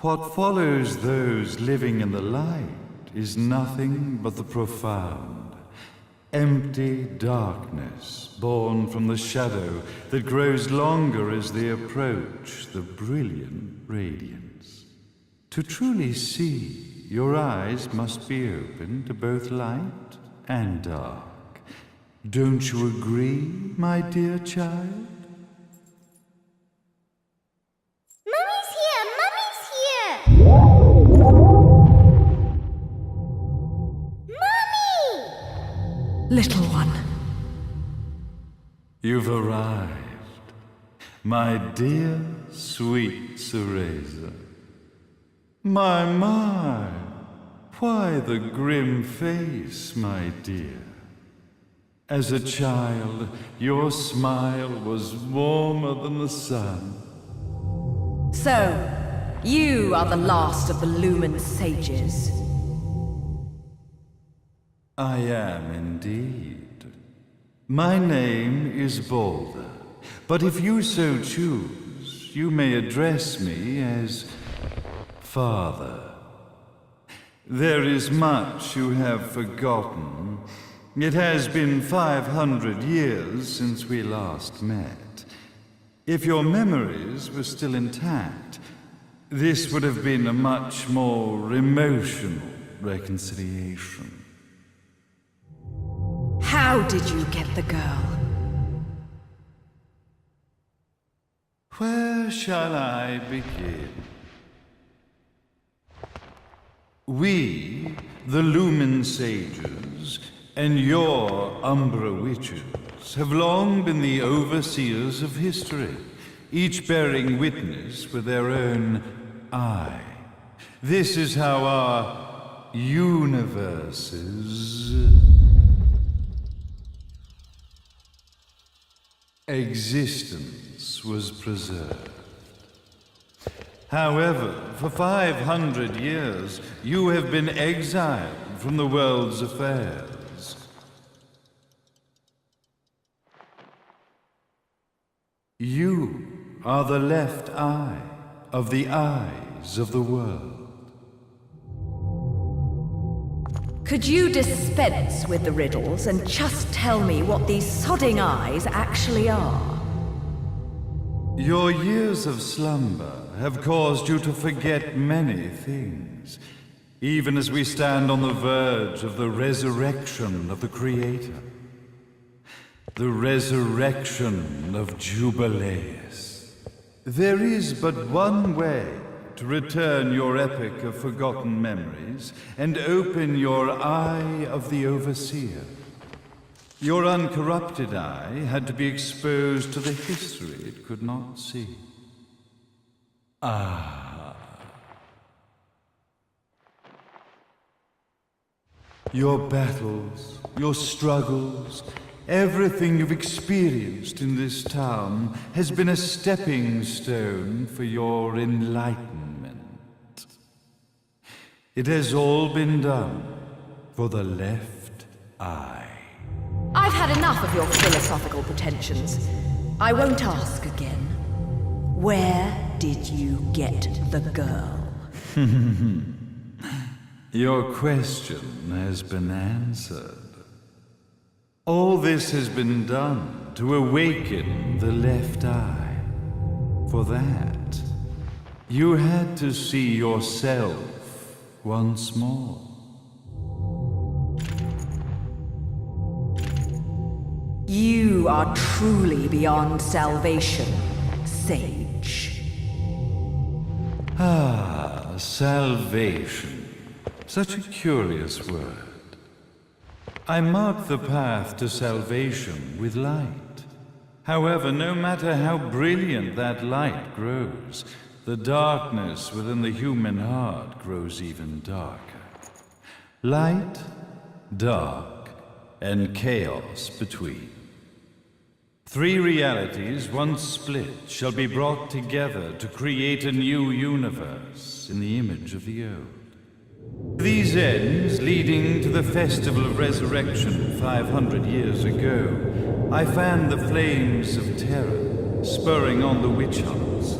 What follows those living in the light is nothing but the profound, empty darkness born from the shadow that grows longer as they approach the brilliant radiance. To truly see, your eyes must be open to both light and dark. Don't you agree, my dear child? Little one. You've arrived, my dear, sweet Cereza. My, why the grim face, my dear? As a child, your smile was warmer than the sun. So, you are the last of the Lumen sages. I am indeed. My name is Balder, but if you so choose, you may address me as Father. There is much you have forgotten. It has been 500 years since we last met. If your memories were still intact, this would have been a much more emotional reconciliation. How did you get the girl? Where shall I begin? We, the Lumen Sages, and your Umbra Witches, have long been the overseers of history, each bearing witness with their own eye. This is how our universes existence was preserved. However, for 500 years, you have been exiled from the world's affairs. You are the left eye of the eyes of the world. Could you dispense with the riddles and just tell me what these sodding eyes actually are? Your years of slumber have caused you to forget many things, even as we stand on the verge of the resurrection of the Creator. The resurrection of Jubileus. There is but one way to return your epic of forgotten memories and open your eye of the Overseer. Your uncorrupted eye had to be exposed to the history it could not see. Your battles, your struggles, everything you've experienced in this town has been a stepping stone for your enlightenment. It has all been done for the left eye. I've had enough of your philosophical pretensions. I won't ask again. Where did you get the girl? Your question has been answered. All this has been done to awaken the left eye. For that, you had to see yourself once more. You are truly beyond salvation, sage. Salvation. Such a curious word. I mark the path to salvation with light. However, no matter how brilliant that light grows, the darkness within the human heart grows even darker. Light, dark, and chaos between. 3 realities, once split, shall be brought together to create a new universe in the image of the old. These ends, leading to the Festival of Resurrection 500 years ago, I fanned the flames of terror, spurring on the witch hunts.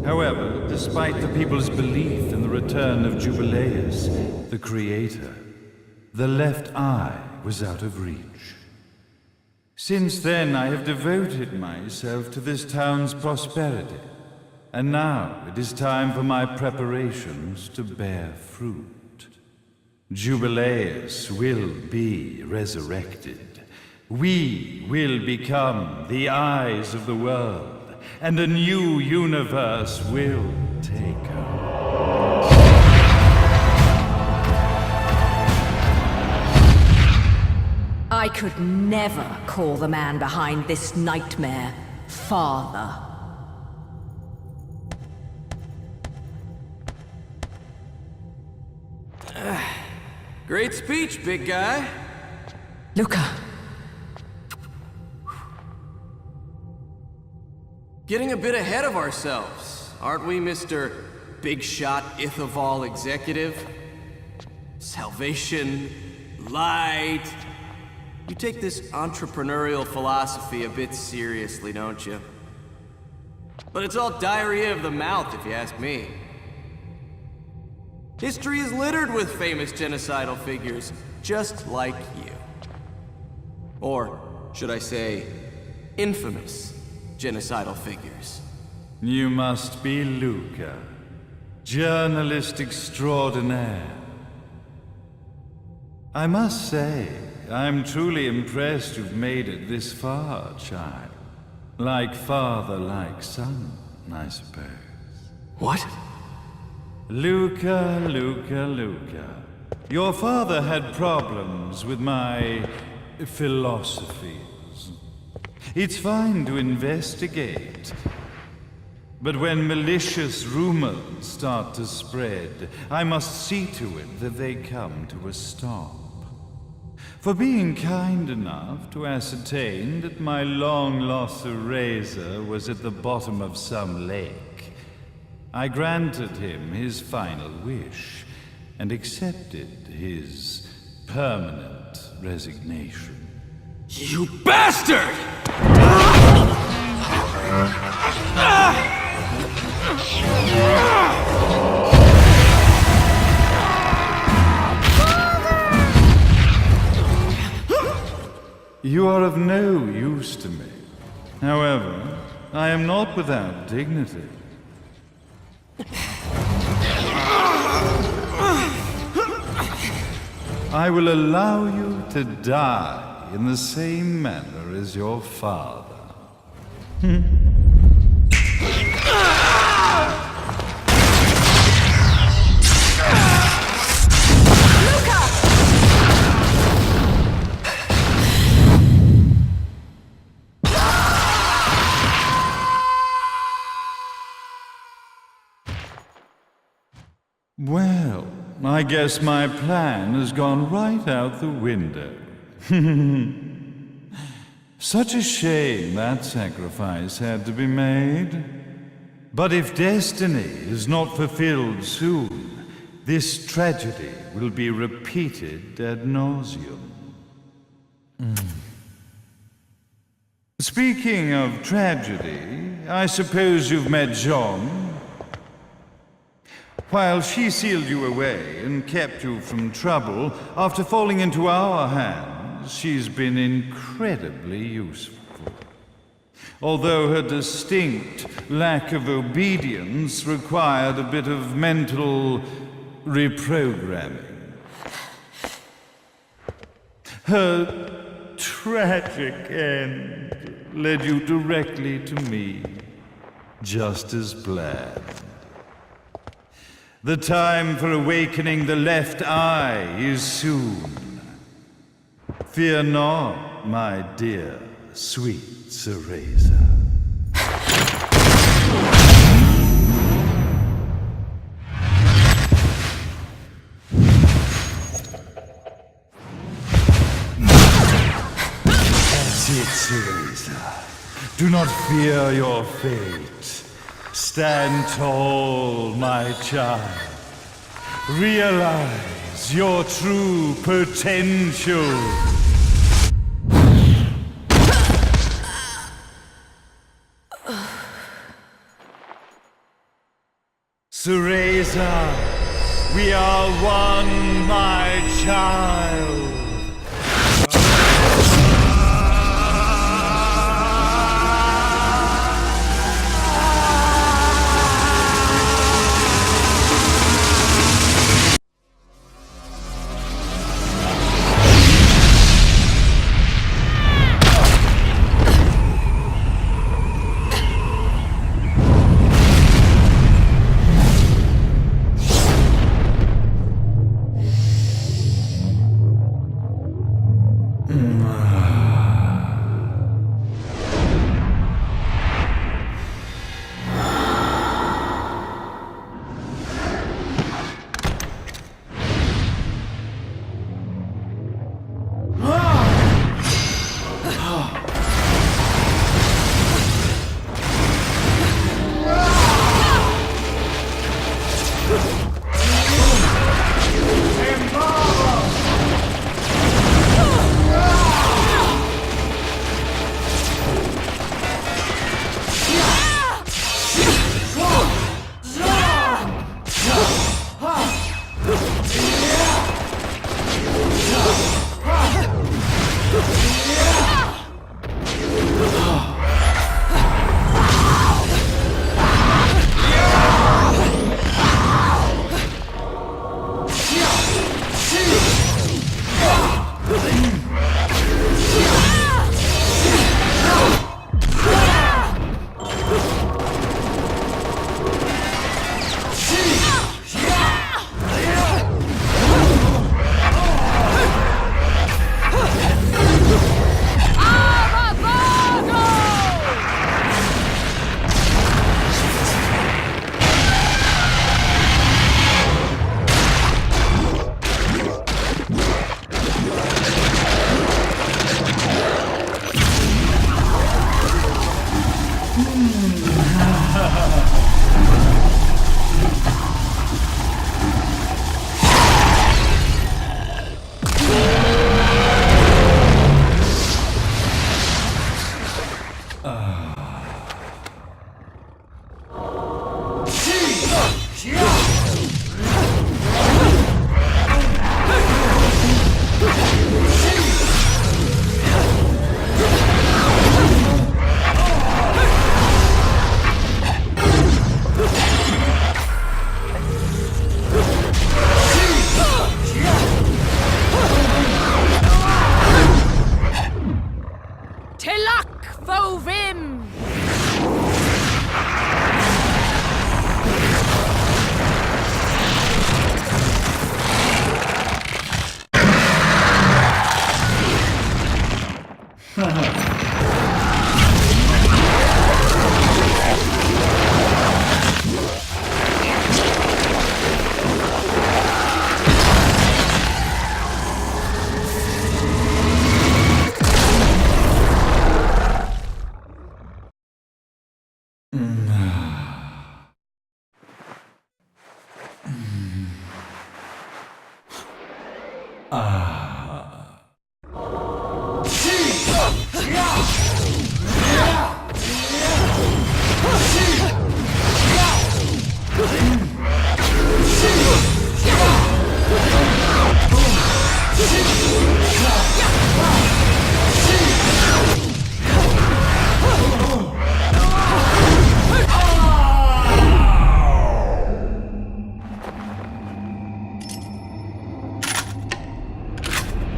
However, despite the people's belief in the return of Jubileus, the Creator, the left eye was out of reach. Since then, I have devoted myself to this town's prosperity, and now it is time for my preparations to bear fruit. Jubileus will be resurrected. We will become the eyes of the world, and a new universe will take over. I could never call the man behind this nightmare father. Great speech, big guy. Luca. Getting a bit ahead of ourselves, aren't we, Mr. Big Shot Ithaval Executive? Salvation, light. You take this entrepreneurial philosophy a bit seriously, don't you? But it's all diarrhea of the mouth, if you ask me. History is littered with famous genocidal figures, just like you. Or, should I say, infamous genocidal figures. You must be Luca, journalist extraordinaire. I must say, I'm truly impressed you've made it this far, child. Like father, like son, I suppose. What? Luca, Luca, Luca. Your father had problems with my philosophies. It's fine to investigate, but when malicious rumors start to spread, I must see to it that they come to a stop. For being kind enough to ascertain that my long-lost eraser was at the bottom of some lake, I granted him his final wish and accepted his permanent resignation. You bastard! You are of no use to me. However, I am not without dignity. I will allow you to die in the same manner as your father. Well, I guess my plan has gone right out the window. Such a shame that sacrifice had to be made. But if destiny is not fulfilled soon, this tragedy will be repeated ad nauseum. Speaking of tragedy, I suppose you've met Jean. While she sealed you away and kept you from trouble, after falling into our hands, she's been incredibly useful. Although her distinct lack of obedience required a bit of mental reprogramming. Her tragic end led you directly to me, just as planned. The time for awakening the left eye is soon. Fear not, my dear, sweet Cereza. Cereza, do not fear your fate. Stand tall, my child. Realize your true potential. Cereza, we are one, my child.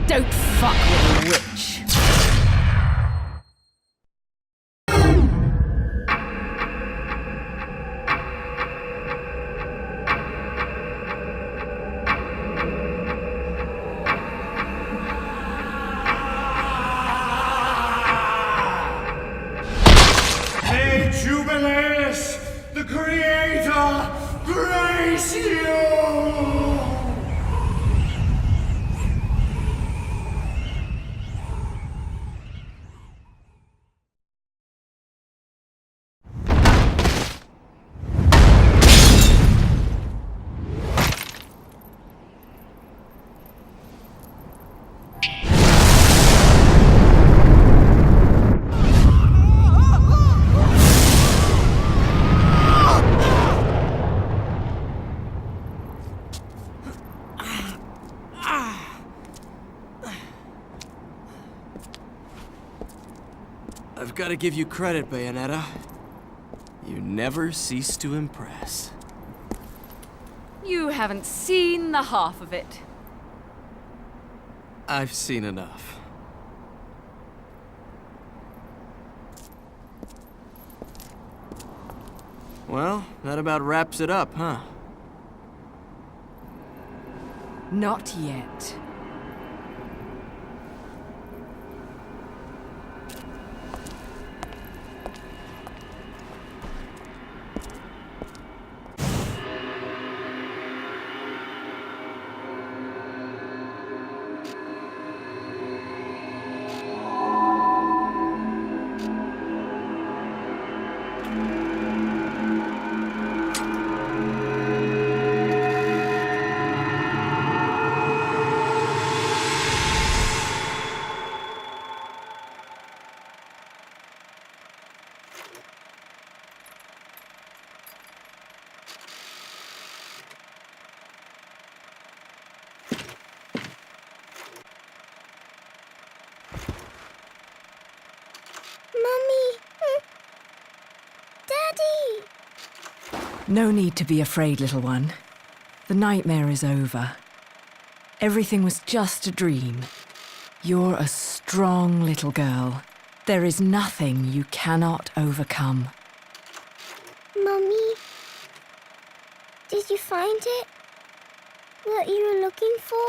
Don't fuck with a witch. May Jubileus, the Creator, grace you! I've got to give you credit, Bayonetta. You never cease to impress. You haven't seen the half of it. I've seen enough. Well, that about wraps it up, huh? Not yet. Mummy! Daddy! No need to be afraid, little one. The nightmare is over. Everything was just a dream. You're a strong little girl. There is nothing you cannot overcome. Mummy? Did you find it? What you were looking for?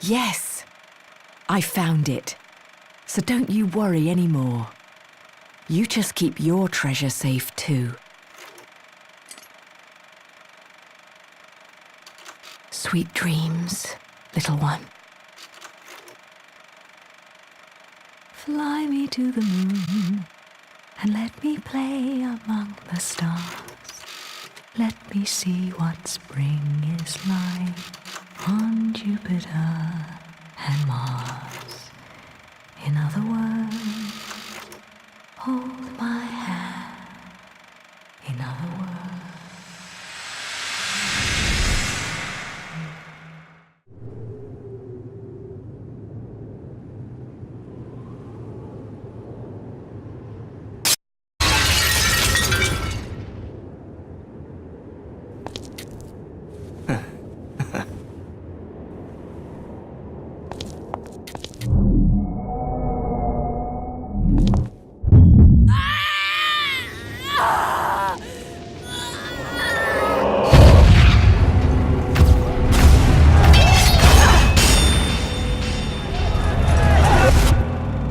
Yes, I found it. So don't you worry anymore. You just keep your treasure safe too. Sweet dreams, little one. Fly me to the moon and let me play among the stars. Let me see what spring is like on Jupiter and Mars. In other words, hold my hand. In other words.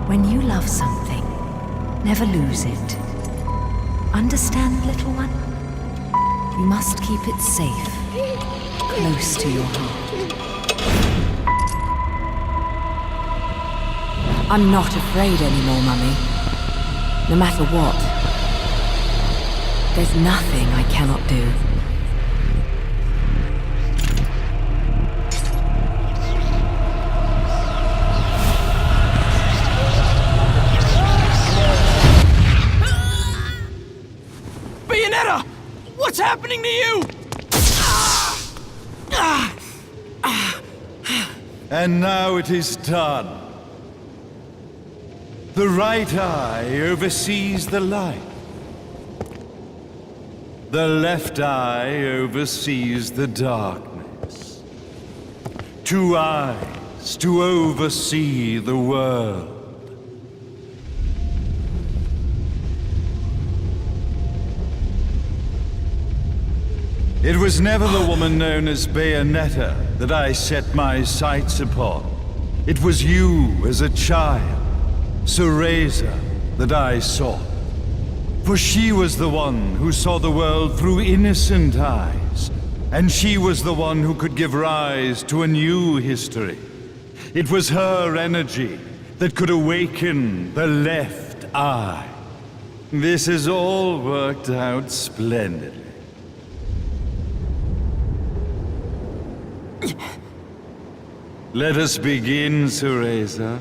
When you love something, never lose it. Understand, little one? You must keep it safe, close to your heart. I'm not afraid anymore, Mummy. No matter what. There's nothing I cannot do. Bayonetta! What's happening to you? And now it is done. The right eye oversees the light. The left eye oversees the darkness. 2 eyes to oversee the world. It was never the woman known as Bayonetta that I set my sights upon. It was you as a child, Cereza, that I sought. For she was the one who saw the world through innocent eyes, and she was the one who could give rise to a new history. It was her energy that could awaken the left eye. This has all worked out splendidly. Let us begin, Cereza.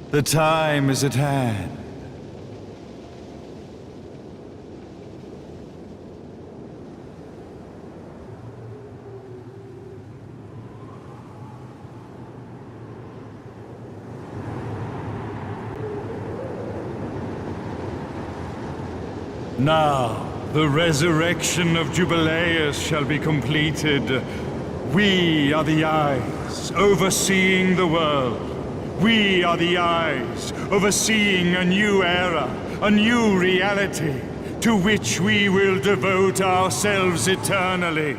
The time is at hand. Now, the resurrection of Jubileus shall be completed. We are the eyes, overseeing the world. We are the eyes, overseeing a new era, a new reality, to which we will devote ourselves eternally.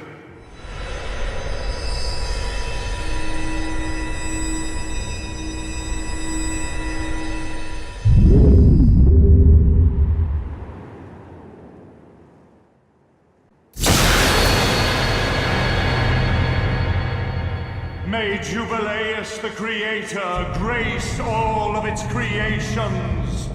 May Jubileus the Creator grace all of its creations.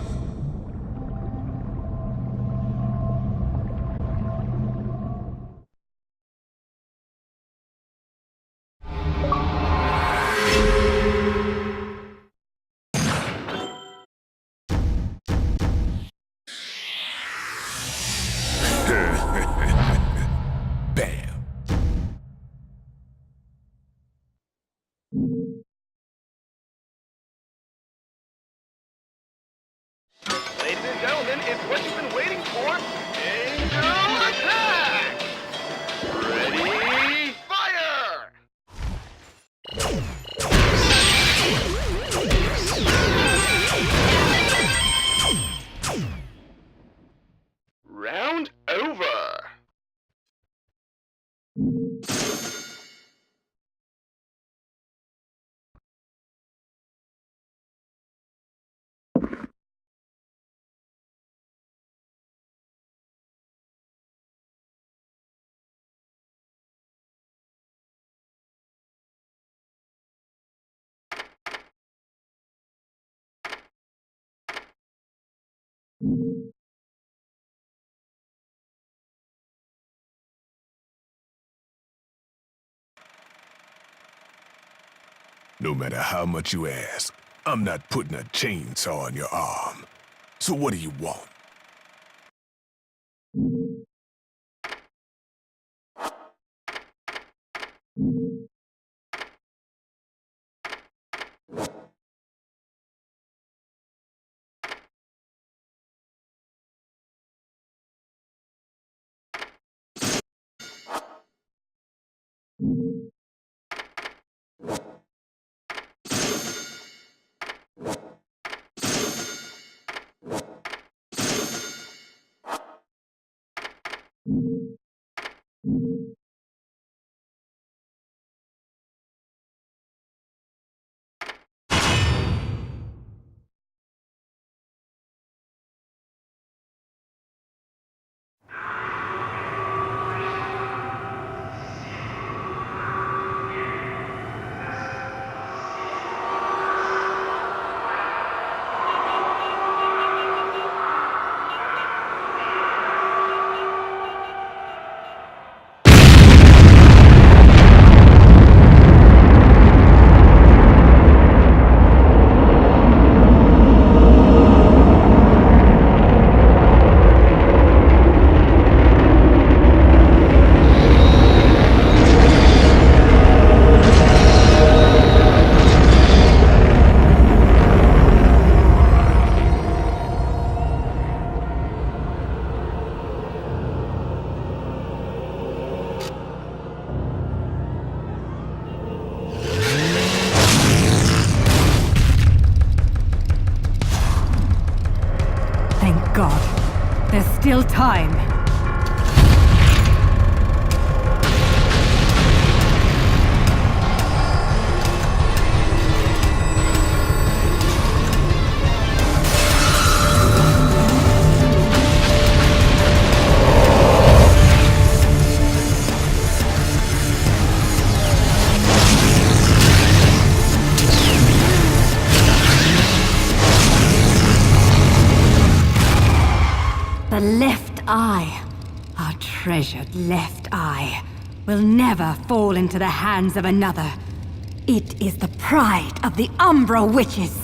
Bam. Ladies and gentlemen, it's what you've been waiting for. Angel attack! Ready, fire! Round over. No matter how much you ask, I'm not putting a chainsaw on your arm. So what do you want? Thank God. There's still time. The left eye, our treasured left eye, will never fall into the hands of another. It is the pride of the Umbra Witches.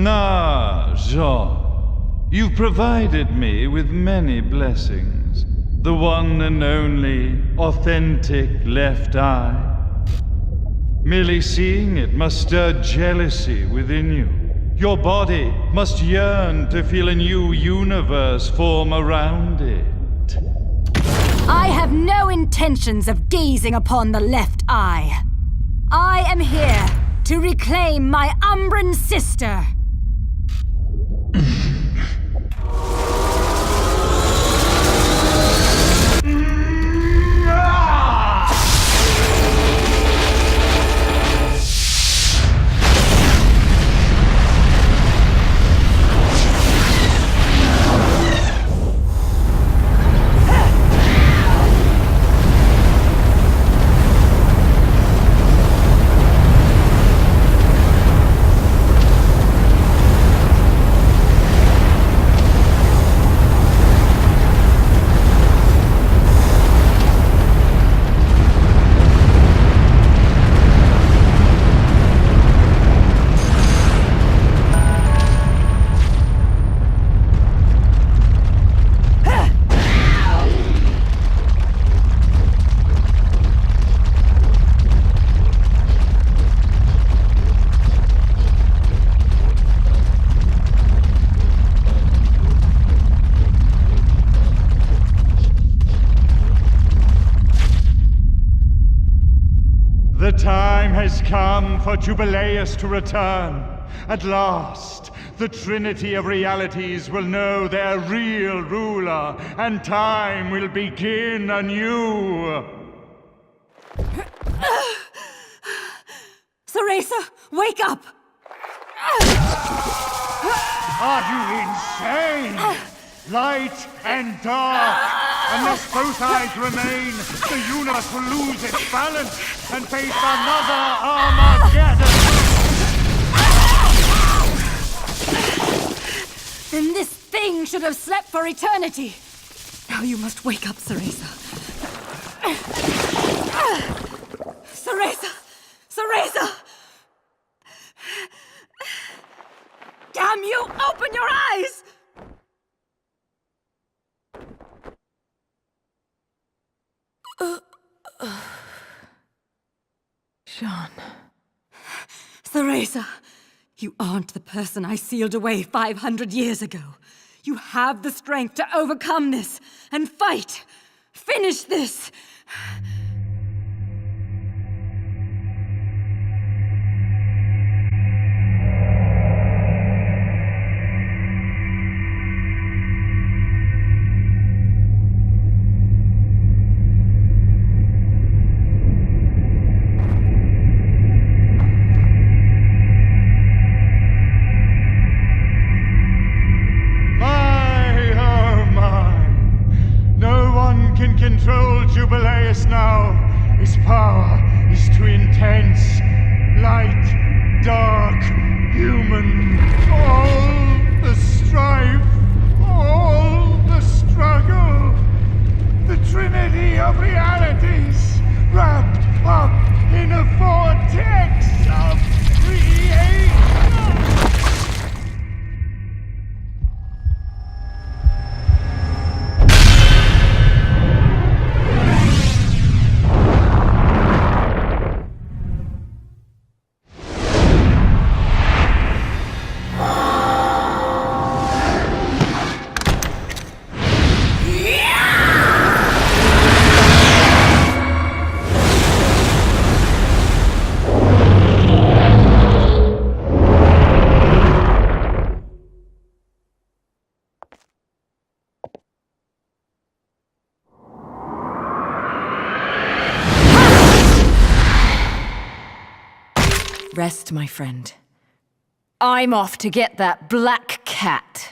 Jean. You've provided me with many blessings. The one and only authentic left eye. Merely seeing it must stir jealousy within you. Your body must yearn to feel a new universe form around it. I have no intentions of gazing upon the left eye. I am here to reclaim my Umbran sister. The time has come for Jubileus to return. At last, the Trinity of Realities will know their real ruler, and time will begin anew. Cereza, wake up! Are you insane? Light and dark. Unless both eyes remain, the universe will lose its balance and face another Armageddon. Then this thing should have slept for eternity. Now you must wake up, Cereza. Cereza! Cereza! Damn you! Open your eyes! Jean. Cereza, you aren't the person I sealed away 500 years ago. You have the strength to overcome this and fight. Finish this. Control Jubileus now. His power is too intense. Light, dark, human. All the strife, all the struggle. The Trinity of Realities, wrapped up in a vortex of creation. Rest, my friend. I'm off to get that black cat.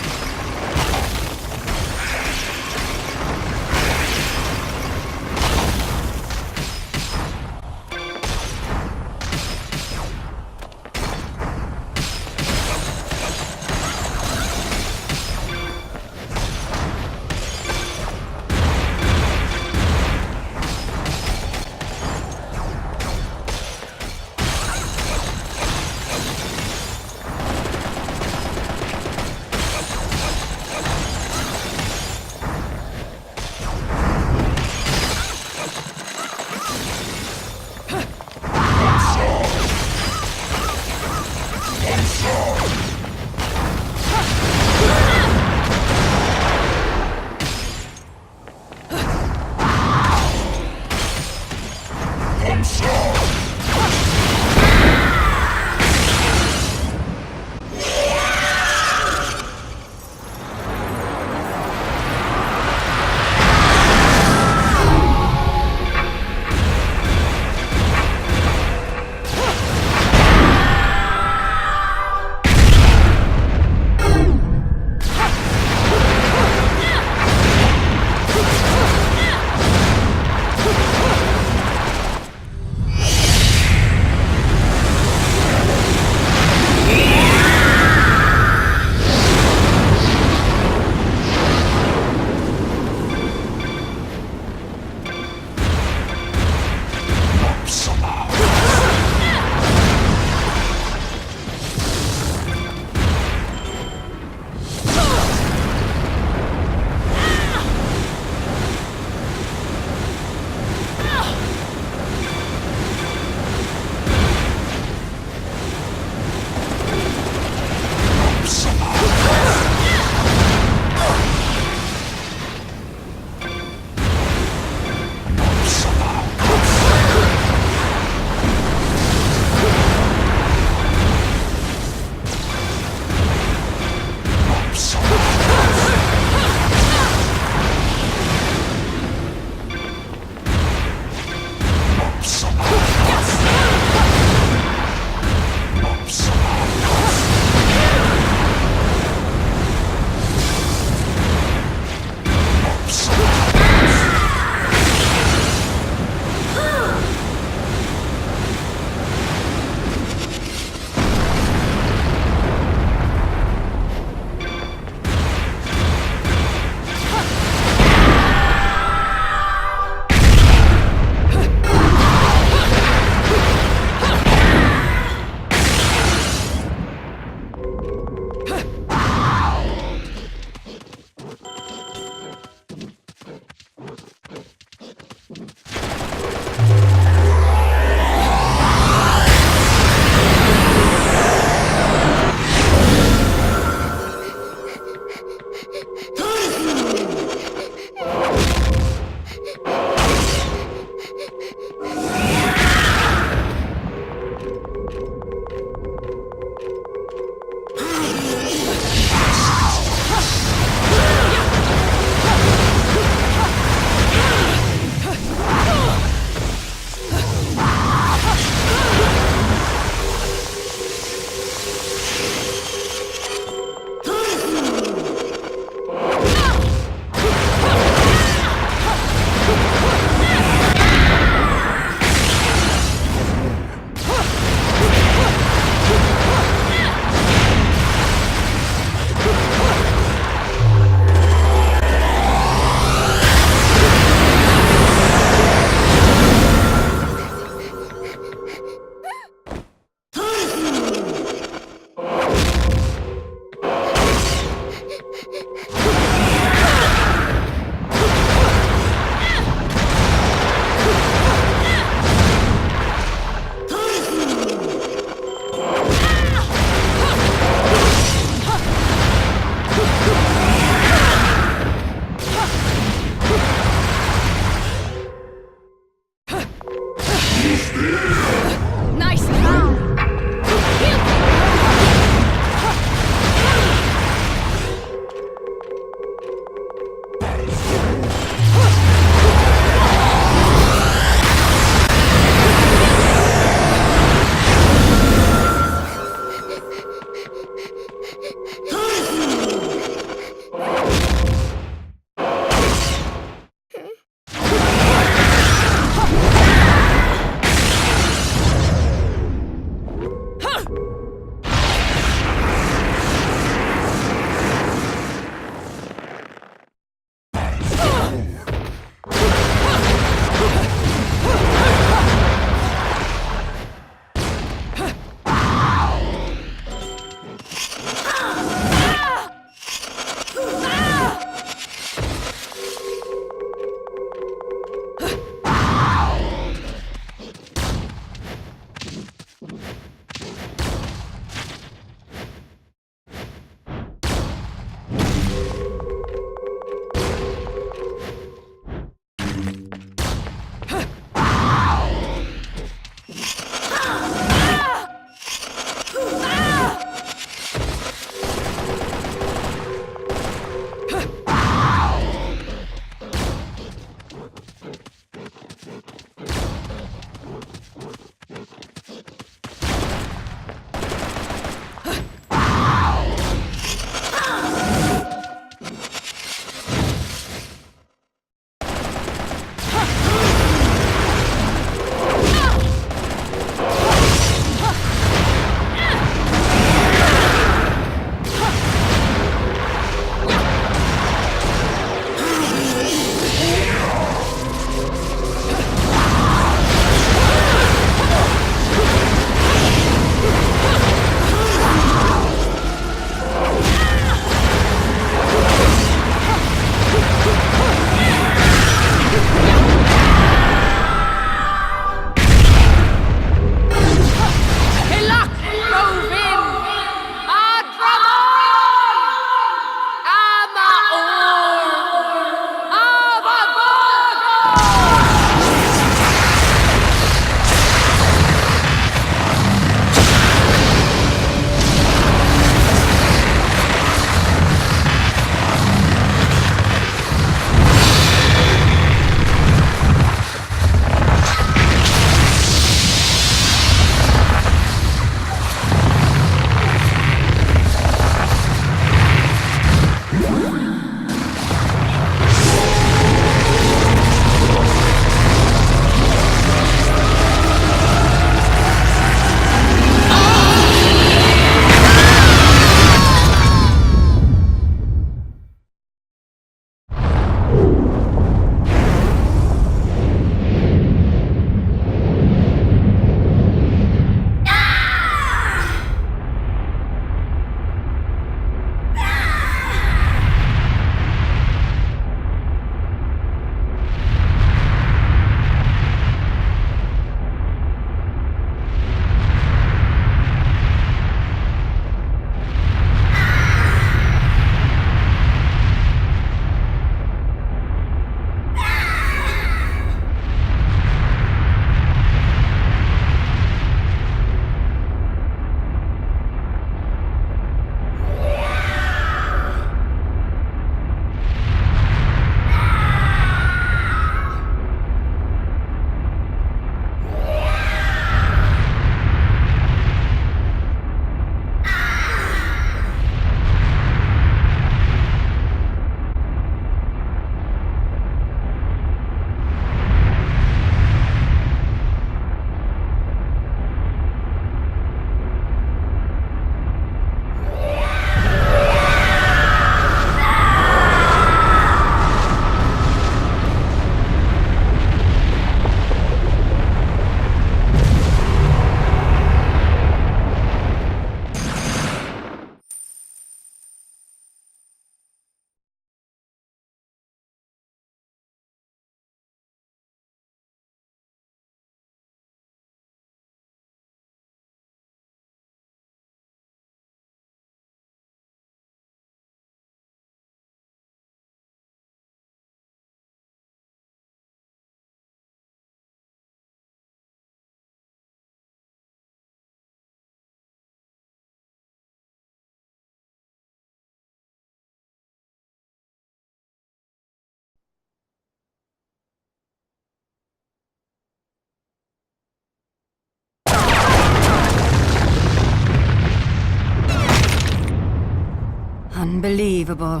Unbelievable.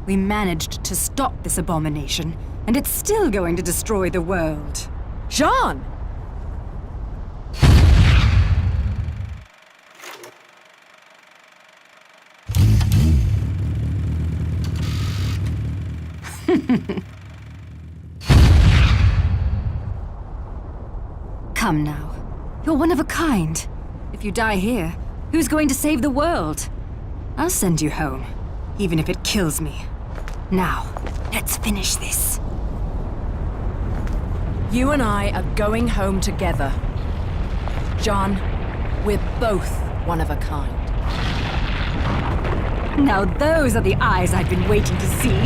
We managed to stop this abomination, and it's still going to destroy the world. Jean! Come now. You're one of a kind. If you die here, who's going to save the world? I'll send you home, even if it kills me. Now, let's finish this. You and I are going home together. John, we're both one of a kind. Now those are the eyes I've been waiting to see.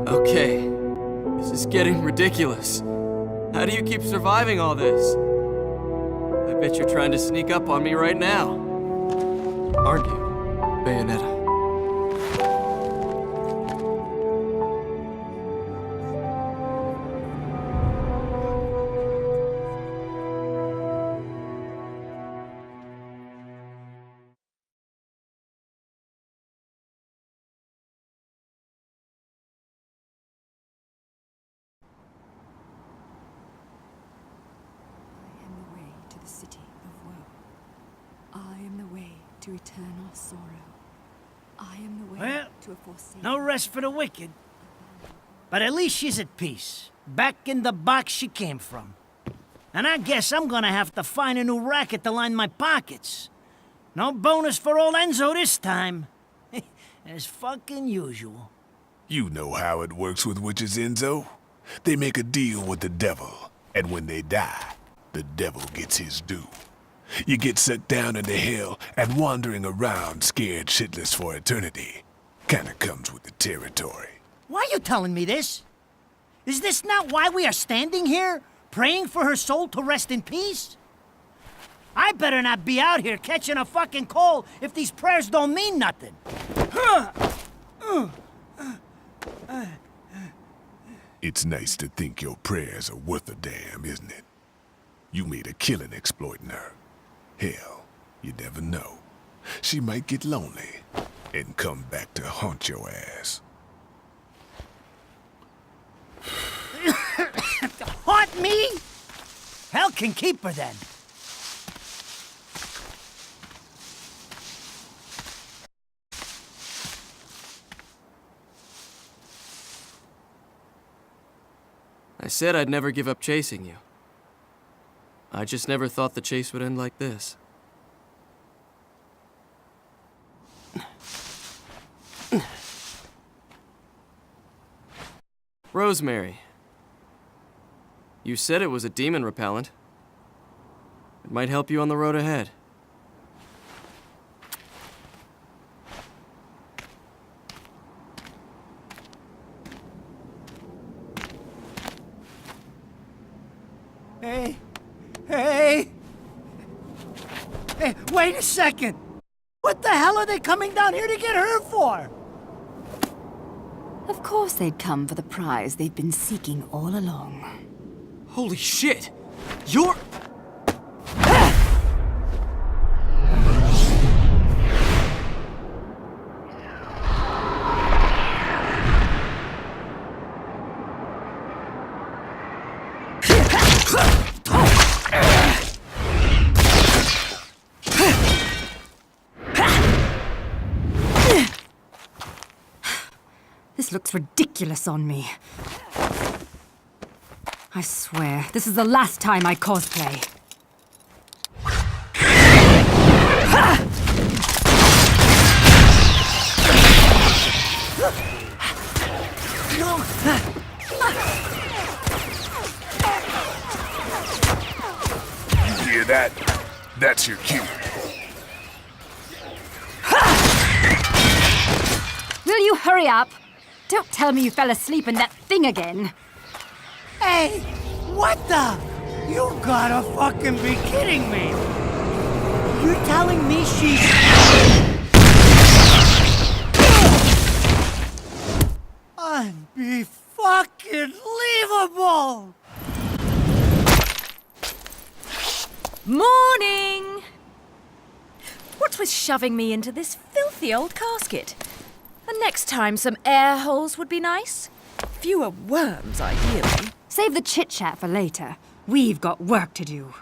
Okay, this is getting ridiculous. How do you keep surviving all this? I bet you're trying to sneak up on me right now. Aren't you, Bayonetta? City of woe. I am the way to eternal sorrow. I am the way Well, to a forsaken... no rest for the wicked. But at least she's at peace, back in the box she came from. And I guess I'm gonna have to find a new racket to line my pockets. No bonus for old Enzo this time. As fucking usual. You know how it works with witches, Enzo. They make a deal with the devil, and when they die, the devil gets his due. You get sucked down into hell and wandering around scared shitless for eternity. Kinda comes with the territory. Why are you telling me this? Is this not why we are standing here, praying for her soul to rest in peace? I better not be out here catching a fucking cold if these prayers don't mean nothing. It's nice to think your prayers are worth a damn, isn't it? You made a killing exploiting her. Hell, you never know. She might get lonely and come back to haunt your ass. Haunt me? Hell can keep her then. I said I'd never give up chasing you. I just never thought the chase would end like this. Rosemary. You said it was a demon repellent. It might help you on the road ahead. Hey! Hey! Hey, wait a second! What the hell are they coming down here to get her for? Of course they'd come for the prize they've been seeking all along. Holy shit! You're... This looks ridiculous on me. I swear, this is the last time I cosplay. You hear that? That's your cue. Will you hurry up? Don't tell me you fell asleep in that thing again. Hey! What the? You gotta fucking be kidding me! You're telling me she's... Unbe-fucking-leavable! Morning! What's with shoving me into this filthy old casket? And next time, some air holes would be nice. Fewer worms, ideally. Save the chit-chat for later. We've got work to do.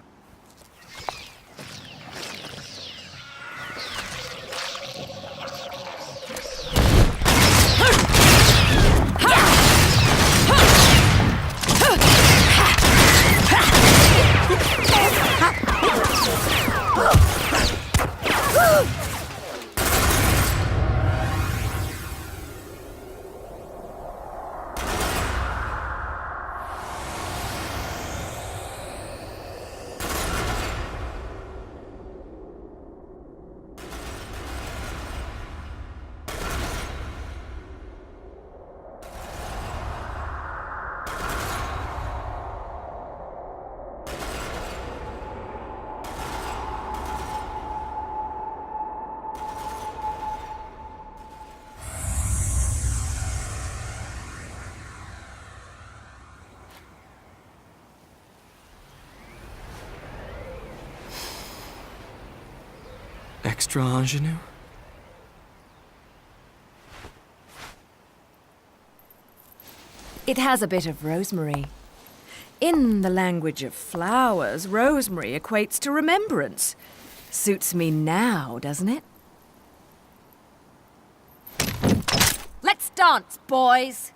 Extra ingenue? It has a bit of rosemary. In the language of flowers, rosemary equates to remembrance. Suits me now, doesn't it? Let's dance, boys!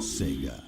Sega.